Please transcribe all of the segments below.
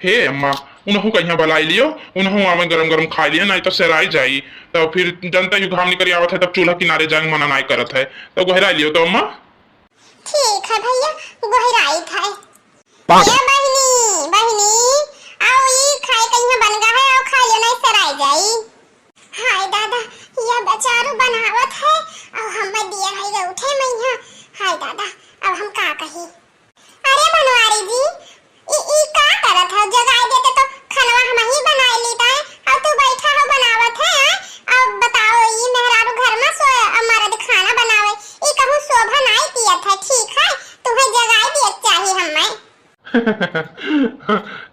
हे अम्मा, उन्हों कहीं बुलाई लियो, उन्हों आवे गरम गरम खा लिया, नहीं तो सराई जाई। तो फिर जनता यू घाम निकल आवत है, तब चूल्हा किनारे जाए मना नहीं करत है, तो गहरा लियो तो अम्मा। ठीक है भैया, गहराई था। ये बहनी बहनी आओ, ये खाए कहीं बन गया है, आओ खा लियो नहीं सराई जाई। हाय दादा, ये बेचारू बनावत है और हम दिया है उठे मैं यहाँ। हाय दादा, अब हम का कही। अरे बनवारी जी, ई का करत है? जगाई देते तो खाना हम ही बना लेता है, और तू बैठा हो बनावत है। अब बताओ, ये मेहरारू घर में सो मर्द खाना बनावे, ई कहूं शोभा नहीं कियत है। ठीक है, तुम्हें जगाई दिए चाहिए हमें।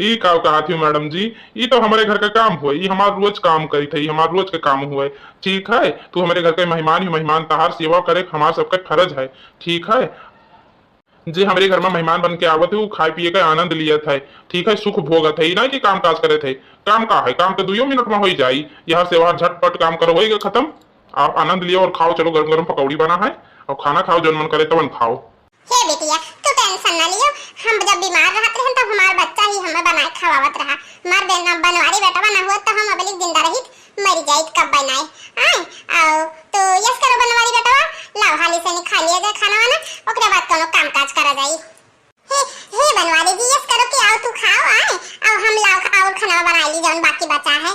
ई का कहा थी मैडम जी, ई तो हमारे घर का काम हुए, ई हमार रोज काम करी थी, हमार रोज के काम हुए। ठीक है, तू हमारे घर के मेहमान ही मेहमान, तहार सेवा करे हमार सबका फर्ज है। ठीक है, जे हमारे घर में मेहमान बन के आवत है, वो खाए पिए का आनंद लिया था। ठीक है, सुख भोगत है, ना कि काम काज करे थे। काम का है, काम तो 2 मिनट में हो ही जाई। यहाँ से वहां झटपट काम करो, हो खत्म। आप आनंद लियो और खाओ। चलो गरम गरम पकौड़ी बना है, और खाना खाओ, जो मन करे तब खाओ। हे बिटिया, तू टेंशन ना लियो। हम जब बीमार रहते हैं तो हमारा बच्चा ही हमें बनाए खवावत रहा। मार बनवारी बेटा बना हुआ तो हम अबलिक जिंदा रहित मर जाइत कब बनाए। आए आओ तो यस करो बनवारी बेटा, लाओ हाली से खा लिया जाए खाना वाना, ओकरे बाद कोनो काम काज करा जाई। हे बनवारी जी, यस करो कि आओ तू खाओ। आए आओ, हम लाओ और खाना बना ली जौन बाकी बचा है।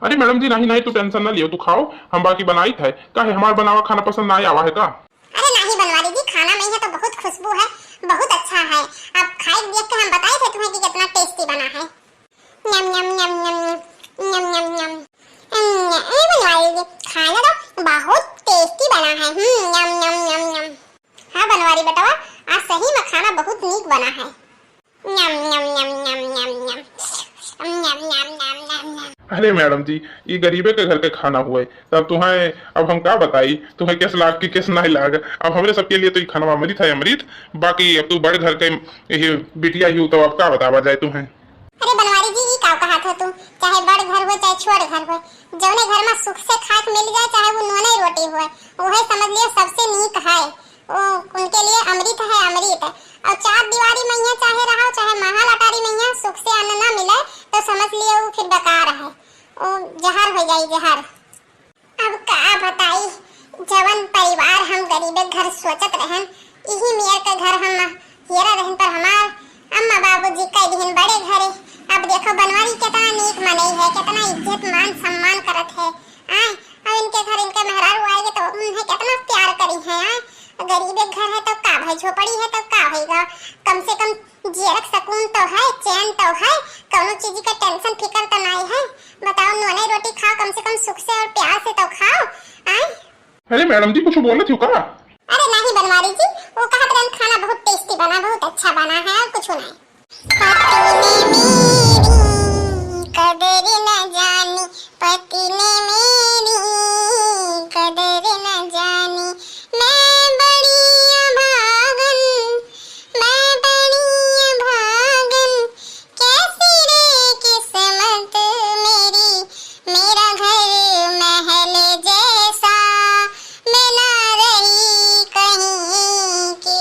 अरे मैडम जी, नहीं नहीं, तू टेंशन ना लियो, तू खाओ, हम बाकी बनाई थे। काहे हमार बनावा खाना पसंद ना आवा है का? अरे नहीं बनवारी जी, खाना में है तो बहुत खुशबू है, बहुत अच्छा है। आप खाए देख के हम बताए थे तुम्हें कि कितना टेस्टी बना है। यम यम यम यम यम यम यम। ए बनवारी जी, खाना तो बहुत टेस्टी बना है। यम यम यम यम। हाँ बनवारी बेटा, आज सही में खाना बहुत नीक बना है। यम यम यम यम यम यम यम यम यम यम। अरे मैडम जी, ये गरीबे के घर के खाना हुए, तब तुम्हें अब हम क्या बताई, तुम्हें किस लाग की किस नहीं लाग। अब हमारे सबके लिए तो ये खाना अमृत है, अमृत। बाकी अब तू बड़े घर के ये बिटिया ही हो, तो अब क्या बतावा जाए तुम्हें। अरे बनवारी जी, का कहा था तुम? चाहे बड़ घर हो चाहे छोड़ घर हो, जौने घर में सुख से खाक मिल जाए, चाहे वो नोने रोटी हो, वही समझ लियो सबसे नीक है। वो उनके लिए अमृत है, अमृत। और चार दीवारी में यहाँ चाहे रहो, चाहे महल अटारी में यहाँ सुख से अन्न ना मिले, तो समझ लियो वो फिर बेकार है, वो जहर हो जाए जहर। अब का बताई, जवन परिवार हम गरीबे घर सोचत रहन, यही मेयर के घर हम हेरा रहन, पर हमार अम्मा बाबूजी कई दिन बड़े घरे। अब देखो बनवारी कितना नीक मनई है, कितना इज्जत मान सम्मान करत है। आए अब इनके घर इनके मेहरारू आएंगे तो उन्हें कितना प्यार करी है। आए गरीबे घर है तो का भाई, झोपड़ी है तो का होगा, कम से कम जियरक सकून तो है, चैन तो है, कोनो चीज का टेंशन फिकर तो नहीं है। बताओ, नोने रोटी खाओ, कम से कम सुख से और प्यार से तो खाओ। आए अरे मैडम जी, कुछ बोलना थी का? अरे नहीं बनवारी जी, वो कहत रहे खाना बहुत टेस्टी बना, बहुत अच्छा बना है, और कुछ नहीं। पति ने मेरी कदर न जानी, पति ने मेरी कदर न जानी, मैं बड़ी अभागन, मैं बड़ी अभागन, कैसी रे किस्मत मेरी, मेरा घर महल जैसा, मैं ना रही कहीं की।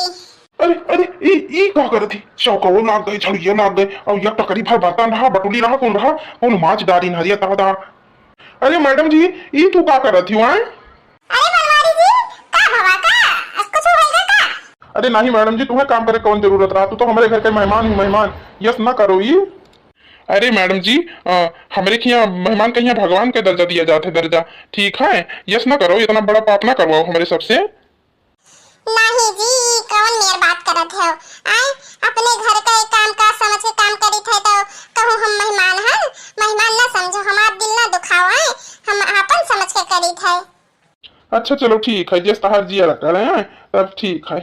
अरे अरे, ई का कर थी? चौको नाग गई, छड़िया नाग गई, और यह टकरी भर बर्तन रहा, बटुली रहा, कौन रहा, कौन माछ डारी नरिया तादा। अरे मैडम जी, ई तू का कर थी वहां? अरे बनवारी जी, का हवा का कुछ होएगा का? अरे नहीं मैडम जी, तुम्हें काम करे कौन जरूरत रहा, तू तो हमारे घर के मेहमान ही मेहमान, यस ना करो ये। अरे मैडम जी, हमारे यहाँ मेहमान के यहाँ भगवान के दर्जा दिया जाता है, दर्जा। ठीक है, यस ना करो, इतना बड़ा पाप ना करवाओ हमारे सबसे। नहीं जी, कौन मेर बात करत है? आए अपने घर का काम का समझ के काम करी थे तो कहूं हम मेहमान हैं? मेहमान ना समझो, हमारा दिल ना दुखाओ। आए हम अपन समझ के करी थे। अच्छा चलो ठीक है, जिस तहार जिया रख रहे हैं तब ठीक है।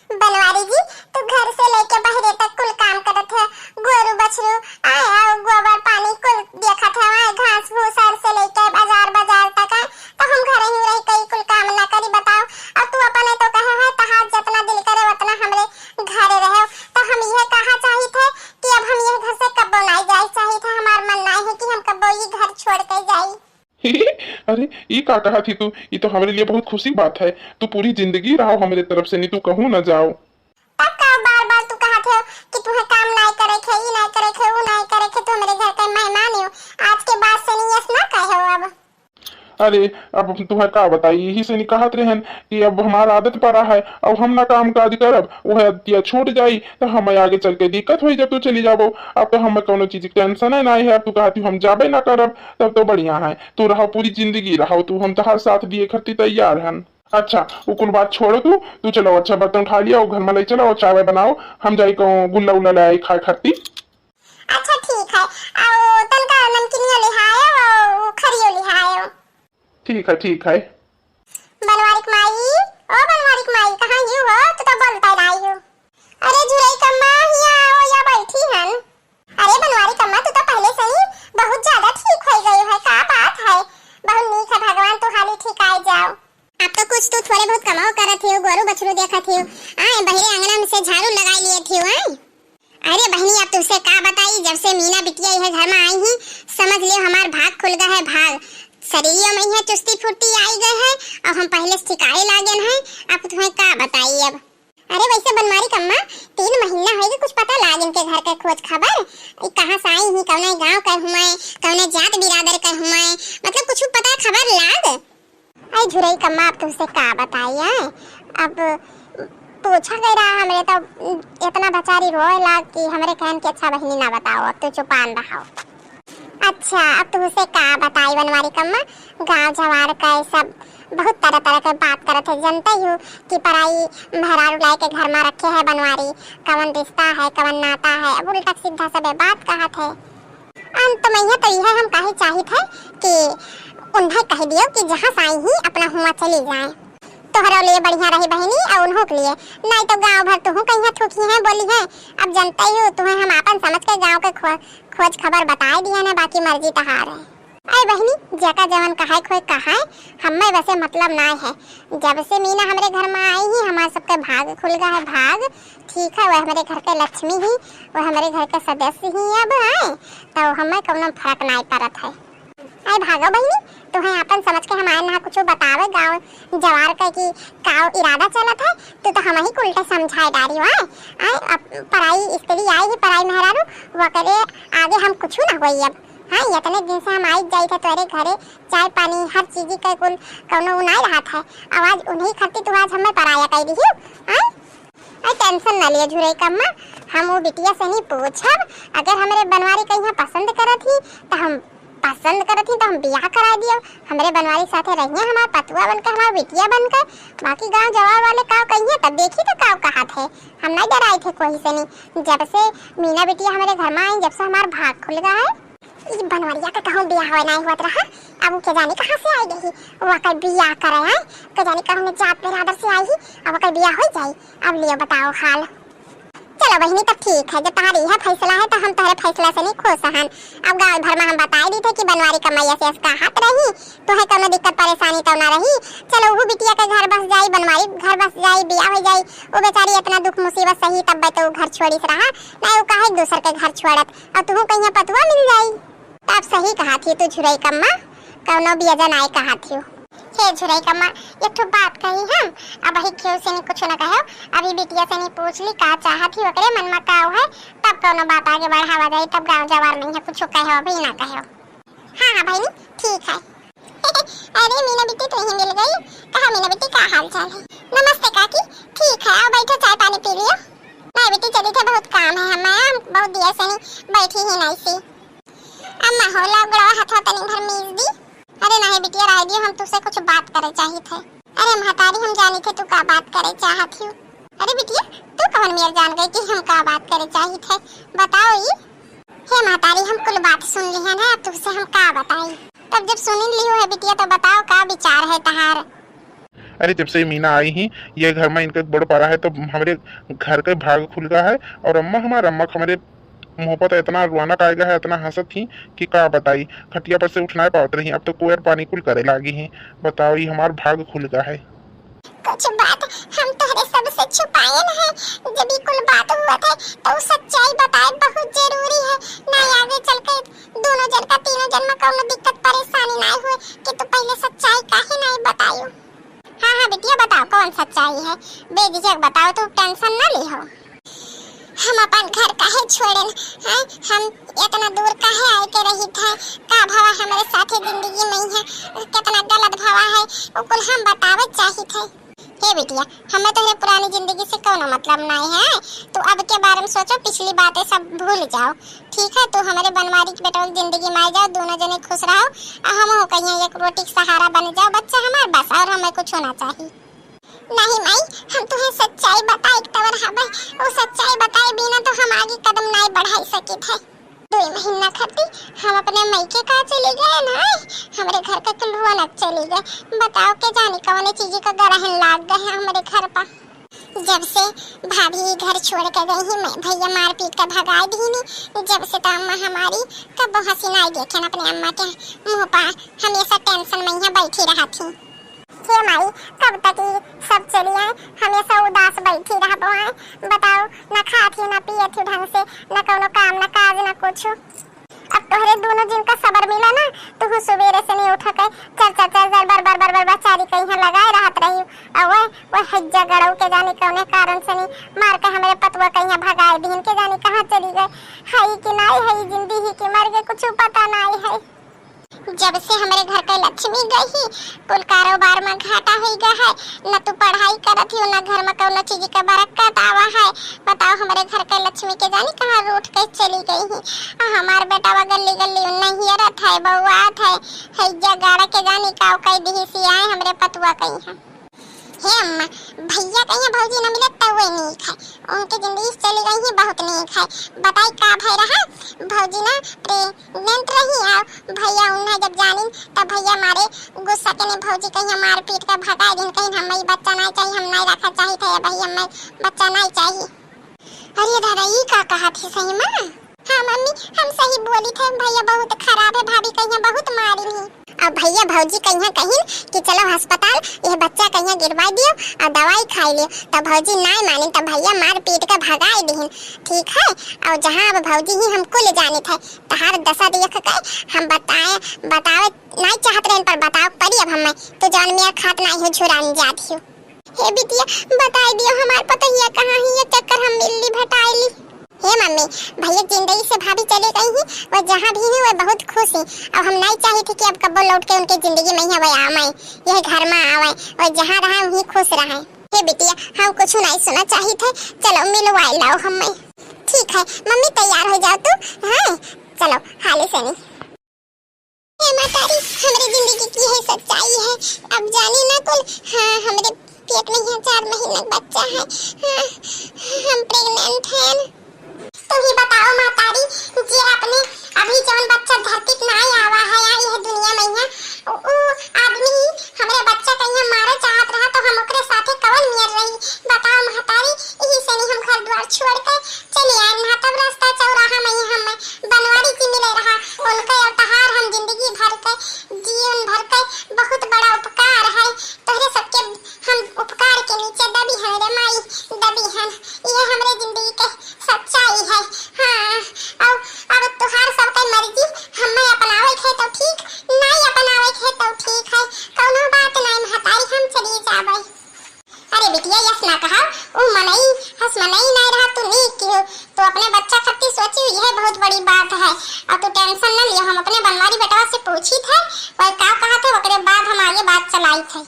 बनवारी जी, तू घर से लेके बहरे तक कुल काम करत है, गोरू बछरू आए गोबर पानी कुल देखत है, आए घास भूसा से लेके बाजार बाजार तक है, तो हम घरे ही रह कई कुल काम ना करी। बताओ, अब तू अपने तो कहे है तहार जितना दिल करे उतना हमरे घरे रहो, तो हम ये कहा चाहिए थे कि अब हम ये घर से कब्बो नहीं जाए चाहिए थे। हमार मन नहीं है कि हम कब्बो ये घर छोड़ के जाई। अरे ये का कहा थी तू? ये तो हमारे लिए बहुत खुशी बात है, तू पूरी जिंदगी रहो हमारे तरफ से, नहीं तू कहूँ ना जाओ। बार बार तू कहा थे कि तुम्हें काम नहीं करे खे, ये नहीं करे खे, वो नहीं करे अरे अब हम तुम्हें का बताई, यही से नहीं कहत रहन कि अब हमारा आदत पड़ा है, अब हम ना काम काज करब, वह अतिया छूट जाई तो हमें आगे चल के दिक्कत हुई जब तू चली जाबो। अब तो हमें कोनो चीज की टेंशन है नहीं है, अब तू कहती हम जाबे ना करब, तब तो बढ़िया है, तू रहो पूरी जिंदगी रहो, तू हम तहार साथ दिए खरती तैयार हन। अच्छा वो कुल बात छोड़ो, तू चलो अच्छा बर्तन उठा लिया और घर में ले चलो और चाय बनाओ, हम जाई को गुल्ला उल्ला ले आई खाए खरती। अच्छा ठीक है, आओ तनका नमकीनियो लिहायो और खरियो लिहायो। ठीक है। बनवारिक माई, ओ बनवारिक माई कहाँ यू हो, तू तो बोलता ही नहीं हो। अरे जुरई कम्मा हिया आओ या बैठी हन। अरे बनवारिक कम्मा तू तो पहले से ही बहुत ज्यादा ठीक हो गई है, का बात है, बहुत नीक है, भगवान तू हाली ठीक आ जाओ। अब तो कुछ तू थोड़े बहुत कमाओ करत हो, गोरू बछरू देखत हो, आए बहरे अंगना में से झाड़ू लगा लिए थी आए। अरे बहनी अब तुझसे का बताई, जब से मीना बिटिया यह घर में आई ही समझ लियो हमार भाग खुल गया है, भाग शरीर में यह चुस्ती फुर्ती आई गए है और हम पहले से ठिकाए लागन है। अब तुम्हें का बताई अब। अरे वैसे बनवारी कम्मा 3 महीना हो गए, कुछ पता लागन के घर के खोज खबर कहाँ से आई ही, कौने गांव का हुआ, कौने जात बिरादर का हुआ, मतलब कुछ पता खबर लाग। अरे झुरई कम्मा अब तुझसे का बताई है, अब पूछा गया हमरे तो इतना बेचारी रोए लाग कि हमरे कहन के अच्छा बहनी ना बताओ, अब तो चुपान रहो। अच्छा अब तुझसे का बताई बनवारी कम्मा, गांव जवार का सब बहुत तरह तरह के बात करत है, जानते हो कि पराई मेहरारू लाई के घर में रखे है बनवारी, कवन रिश्ता है कवन नाता है, अब उल्टा सीधा सब बात कहत है। अंत में यह तो यह हम काहे चाहिए थे कि उन्हें कह दियो कि जहाँ साई ही अपना हुआ चली जाए, तोहरा लिए बढ़िया रही बहनी और उन्हों के लिए, नहीं तो गांव भर तुहू कहीं थूकी है बोली है। अब जानते ही हो तुम्हें हम अपन समझ के गांव के खोज खबर बता दिया ना, बाकी मर्जी तहार है। अरे बहनी जका जवन कहा खोई कहा हमें वैसे मतलब ना है, जब से मीना हमारे घर में आई ही हमारे सबके भाग खुल गया है, भाग ठीक है, वह हमारे घर के लक्ष्मी ही, वह हमारे घर के सदस्य ही अब आए तो हमें कौनो फर्क नहीं पड़त है। अरे भागो बहनी तुम्हें अपन समझ के हम आए ना कुछ बतावे गांव जवार का कि का इरादा चलत है, तो हम ही उल्टा समझाए डारी आए पराई स्त्री आई ही पराई मेहरारू वो करे आगे हम कुछ ना होई। अब हाँ इतने दिन से हम आई जाई थे तेरे घरे, चाय पानी हर चीज का कुल कौनो नहीं रहा था, आवाज उन्हीं खरती तू आज हमें पराया कह दी है। टेंशन ना लिए झुरई कम्मा, हम वो बिटिया से नहीं पूछब, अगर हमारे बनवारी कहीं पसंद करत ही तो हम पसंद करत ही तो हम बियाह करा दियो, हमरे बनवारी साथे रहिए हमार पतुआ बनकर हमार बिटिया बनकर, बाकी गांव जवार वाले काव कहिए तब देखी तो काव कहा थे, हम नहीं डराए थे कोई से नहीं। जब से मीना बिटिया हमारे घर में आई जब से हमार भाग खुल गया है, इस बनवारिया का कहूँ बियाह हो नहीं हुआ रहा, अब वो क्या जाने कहाँ से आई गई, वो कल बियाह करे है, क्या जाने कहूँ जात बिरादर से आई ही, अब कल बियाह हो जाए। अब लियो बताओ हाल। चलो बहनी तब ठीक है, जब तुम्हारी यह फैसला है तो हम तुम्हारे फैसला से नहीं खुश हैं। अब गांव भर में हम बता दी थे कि बनवारी कमाइया से इसका हाथ रही तो है कोनो दिक्कत परेशानी तो ना रही, चलो वो बिटिया के घर बस जाई, बनवारी घर बस जाई, बियाह हो जाई, वो बेचारी इतना दुख मुसीबत सही तब तो घर छोड़ी से रहा नहीं, वो काहे दूसर के घर छोड़त, और तुम कहीं पतुआ मिल जाई। तब सही कहा थी तू झुरई कम्मा, कौनो बियजन आई कहा थी। हे झुरई कम्मा एक तो बात कही हम, अब ही क्यों से नहीं कुछ न कहो, अभी बिटिया से नहीं पूछ ली का चाहत ही ओकरे मन में का है, तब कोनो बात आगे बढ़ावा जाए, तब गांव जवार में कुछ कहो अभी ना कहो। हाँ हाँ भाई ठीक है। अरे मीना बिटी तो ही मिल गई, कहा मीना बिटी का हाल चाल है। नमस्ते काकी, ठीक है आओ बैठो चाय पानी पी लियो। नहीं बेटी चली थे बहुत काम है हमें, बहुत दिया से नहीं बैठी ही नहीं सी। अम्मा हो लगड़ा हाथ तनी भर मीज दी। अरे नहीं बिटिया रह दियो, हम तुझसे कुछ बात करे चाहिए थे। अरे महतारी हम जानी थे तू का बात करे चाहत ही। अरे बिटिया तू कौन मेर जान गई कि हम का बात करे चाहिए थे, बताओ ये। हे महतारी हम कुल बात सुन ली है ना, अब तुझसे हम का बताई, तब जब सुन ली हो है बिटिया तो बताओ का विचार है तहार। अरे जब से मीना आई ही ये घर में इनका बड़ पारा है तो हमारे घर के भाग खुल गया है, और अम्मा हमारे मुँह पर इतना रुआना आएगा है, इतना हंसत थी कि का बताई, खटिया पर से उठना पावत रही, अब तो कोयर पानी कुल करे लागी है, बताओ ये हमार भाग खुल गया है। कुछ बात हम तोहरे सबसे छुपाए है, जब ये कुल बात हुआ था तो सच्चाई बताए बहुत जरूरी है, नहीं आगे चल के दोनों जन का तीनों जन में कोनो दिक्कत परेशानी ना हुए कि तू पहले सच्चाई काहे नहीं बतायो। हाँ हाँ बिटिया बताओ कौन सच्चाई है, बेझिझक बताओ, तू टेंशन ना ली हो। हम अपन घर काहे छोड़न हैं? हम इतना दूर काहे आए के रही थे? का भवा हमारे साथे जिंदगी में है कितना गलत भवा है वो कुल हम बतावत चाही थे। हे बिटिया हमें तो पुरानी जिंदगी से कोनो मतलब नहीं है। तो अब के बारे में सोचो, पिछली बातें सब भूल जाओ, ठीक है? तो हमारे बनवारी की बेटा की जिंदगी में आ जाओ, दोनों जने खुश रहो, हम हो कहीं एक रोटी का सहारा बन जाओ बच्चा हमारे बस, और हमें कुछ होना चाहिए नहीं। माई हम तुम्हें सच्चाई बताए तवर हमें वो सच्चाई बताए बिना तो हम आगे कदम नहीं बढ़ाई सके थे। 2 महीना खातिर हम अपने मायके का चले गए ना, हमारे घर का कुल रौनक चली गए। बताओ के जाने कौन चीज का गरहन लाग गए हैं हमारे घर पर। जब से भाभी घर छोड़ के गई ही मैं भैया मार पीट कर भगा दी नहीं, जब से तो अम्मा हमारी कब हसीना आई देखे ना अपने अम्मा के मुंह पर हमेशा टेंशन में ही बैठी रहा थी। हे माई कब तक ये सब चली आए, हमेशा उदास बैठी रह पाए। बताओ न खाती न पिए थी ढंग से, न कोनो काम न काज न कुछ। अब तोहरे दोनों जिनका सबर मिला ना तो सुबेरे से नहीं उठ के चल बर चारी कहीं लगाए रहत रही। और वो हज्जा गड़ौ के जाने कौने कारण से नहीं मार के हमारे पतवा कहीं भगाए दिन के जाने कहाँ चली गए। हई कि नहीं हई जिंदगी की मर गए कुछ पता नहीं है। जब से हमारे घर के लक्ष्मी गई कुल कारोबार में घाटा हो गया है, न तो पढ़ाई करत ही न घर में कोनो चीज का बरकत आवा है। बताओ हमारे घर के लक्ष्मी के जानी कहाँ रूठ के चली गई है। हमार बेटा गली गली नहीं रहा था बउआ था हैजा गाड़ा के जानी का कई दी सी आए हमरे पतुआ कहीं है। हे अम्मा भैया कहीं भौजी न मिले तो वे नहीं खाए, उनकी जिंदगी चली गई ही बहुत नहीं खाए। बताई का भय रहा भौजी ना प्रेग्नेंट रही है, भैया उन्हें जब जानी तब भैया मारे गुस्सा के ने भौजी कहीं मार पीट कर भगा दिन कहीं हमें बच्चा नहीं चाहिए, हम नहीं रखा चाहिए था भैया हमें बच्चा नहीं चाहिए। अरे दादा ये का कहा थी सही माँ? हाँ मम्मी हम सही बोली थे, भैया बहुत खराब है, भाभी कहीं बहुत मारी नहीं। अब भैया भौजी कहीं कि चलो अस्पताल ये बच्चा कहीं गिरवा दियो और दवाई खा लियो, तब भौजी नहीं मानी तब भैया मार पीट कर भगाए दीन, ठीक है? और जहाँ अब भौजी ही हमको ले जाने थे तहार दशा देख के हम बतावे नहीं चाहते रहे पर बताओ पड़ी अब हमें तो जान में खात नहीं हो छुड़ाने जाती हो। हे बिटिया बता दियो हमारे पता ही कहाँ ही ये चक्कर हम मिलली भटाइली। हे मम्मी भैया जिंदगी से भाभी चली गई ही वो जहाँ भी है वो बहुत खुश है। अब हम नहीं चाहते थे कि अब कब लौट के उनकी जिंदगी में ही वह आवे यह घर में आवे और जहाँ रहा वहीं खुश रहे। हे बिटिया हम कुछ नहीं सुना चाहिए थे, चलो मिलवाई लाओ हमें। ठीक है मम्मी तैयार हो जाओ तू, हाँ चलो हाले से नहीं। हे मातारी हमारी जिंदगी की है सच्चाई है, अब जानी ना कुल हाँ हमारे पेट में यहाँ 4 महीने का बच्चा है, हाँ हम प्रेग्नेंट हैं। तो ही बताओ मातारी जी आपने अभी जौन बच्चा धरती पे नहीं आवा है यह दुनिया में है वो आदमी हमारे बच्चा कहीं मारे चाहत रहा तो हम ओकरे साथे कवन नियर रही। बताओ मातारी यही से नहीं हम घर द्वार छोड़ के चले आए ना, तब रास्ता चौराहा में हम बनवारी की मिले रहा उनके उपहार हम जिंदगी भर के जीवन भर के बहुत बड़ा उपकार है तोहरे सबके हम उपकार के नीचे दबी हैं रे माई दबी हैं, ये हमारे जिंदगी के सच्चाई है। हाँ अब तुहार सबके मर्जी हमें अपनावे थे तो ठीक नहीं अपनावे थे तो ठीक है, कोनो बात नहीं महतारी हम चली जावे। अरे बिटिया यस ना कहा ओ मनई हंस मनई नहीं रहा तू नहीं क्यों तो अपने बच्चा खत्ती सोची यह बहुत बड़ी बात है और तू टेंशन न लियो, हम अपने बनवारी बेटवा से पूछी थे और का कहा थे ओकरे बाद हम आगे बात चलाई थे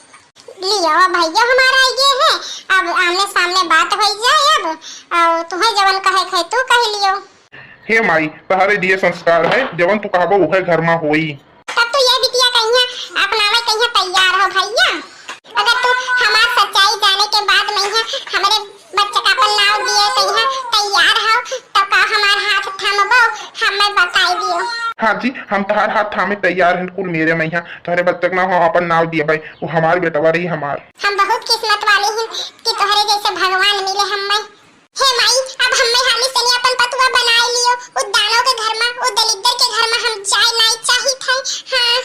लियो भैया हमारा ये है अब आमने सामने बात हो जाए अब और तुम्हें जवन कहे खे तू कह लियो। हे माई तहारे दिए संस्कार है जवन तू कहबो उहे घर में होई। तब तो ये बिटिया कहिया अपनावे कहिया तैयार हो भैया, अगर तू हमार सच्चाई जाने के बाद में हमारे बच्चे का अपन नाम दिए कहिया तैयार हो तो का हमार हाथ थामबो हमें बताई दियो। हाँ जी हम तहार हाथ थामे तैयार हैं कुल मेरे में यहाँ तोहरे बच्चे ना हो अपन नाम दिया भाई वो हमारे बेटवा रही हमार। हम बहुत किस्मत वाले हैं कि तोहरे जैसे भगवान मिले हमें। हे माई अब हमें हाली से अपन पतवा बनाए लियो उस दानों के घर में उस दलिद्दर के घर में हम जाए नहीं चाहिए थे। हाँ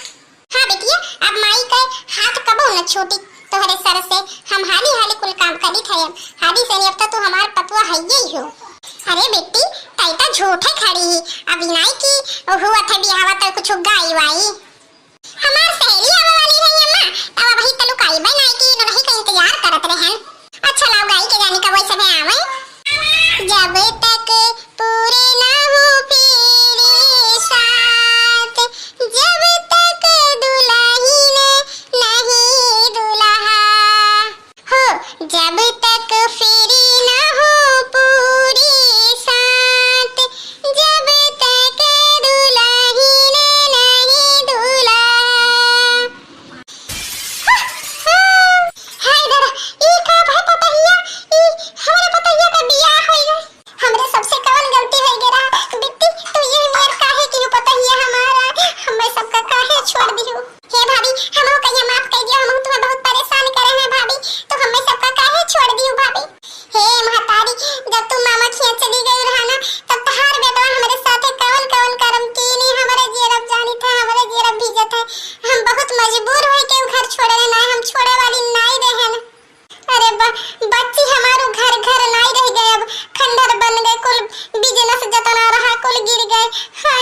हाँ बेटिया अब माई के हाथ कबो न छूटी तोहरे सर से हम हाली हाली कुल काम करी थे अब हाली से अब तो हमार पतवा है ही हो। अरे बेटी तैता झूठे खड़ी ही अभी नहीं की हुआ था बियाह तो कुछ गाई वाई हमार सहेली आवे वाली रही अम्मा तब वही तलु काई भाई नहीं की नहीं का इंतजार करत रहन। अच्छा लाओ गाई के जाने का वही समय आवे जब तक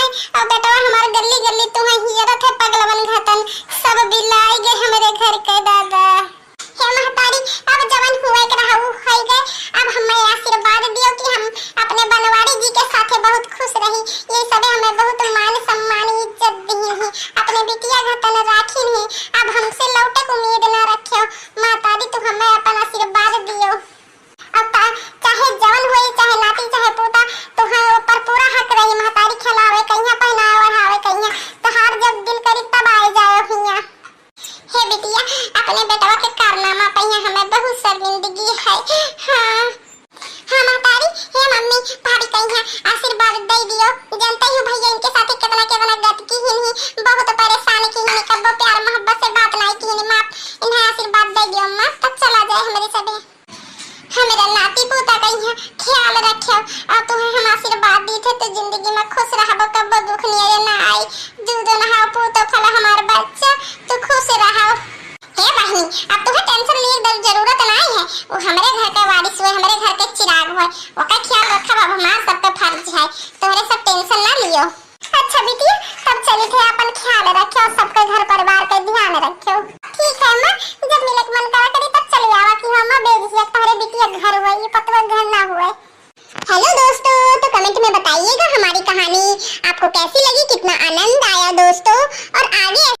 है और बेटा हमार गली गली तू है हियरत है पगलवन घतन सब बिलाई गए हमारे घर के दादा। हे महतारी अब जवन हुए के रहू है गए, अब हमें आशीर्वाद दियो कि हम अपने बनवारी जी के साथे बहुत खुश रही। ये सब हमें बहुत मान सम्मान इज्जत दी है, अपने बिटिया घतन राखी है, अब हमसे लौटे को उम्मीद ना रखियो। मातारी तू हमें अपन आशीर्वाद दियो। अब चाहे जवन होए चाहे नाती चाहे पोता तो हाँ ऊपर पूरा हक रही महतारी, खिलावे कहिया पहनावे ओढ़ावे कहिया तो हार जब दिल करी तब आए जाओ हिया। हे बिटिया अपने बेटवा के कारनामा पहिया हमें बहुत शर्मिंदगी है। हाँ हाँ महतारी, हे मम्मी भाभी कहिया आशीर्वाद दे दियो। जानते हो भैया इनके साथ कितना कितना गत की ही बहुत परेशान की ही कब प्यार मोहब्बत से बात नहीं की ही मां, इन्हें आशीर्वाद दे दियो मां तब चला जाए हमारे सबे। हमारा नाती पोता कहिया ख्याल रखियो और तुम्हें हम आशीर्वाद दी थे तो जिंदगी में खुश रहबो कब दुख नियर ना आई। दूध नहाओ पोतो फल हमार बच्चा तू खुश रहो। हे बहनी अब तुम्हें टेंशन लिए दर जरूरत नहीं है, वो हमारे घर का वारिस हुए हमारे घर के चिराग हुए ओका ख्याल रखब अब हमार सब पे फर्ज है, तोरे सब टेंशन ना लियो। अच्छा बिटिया तब चली थे अपन ख्याल रखियो सबके घर परिवार का ध्यान रखियो। ठीक है मां जब मिले मन करा करी तब चली आवा कि हम बेझिझक तुम्हारे बिटिया घर हुए ये पतवा घर ना हुए। हेलो दोस्तों, तो कमेंट में बताइएगा हमारी कहानी आपको कैसी लगी, कितना आनंद आया दोस्तों और आगे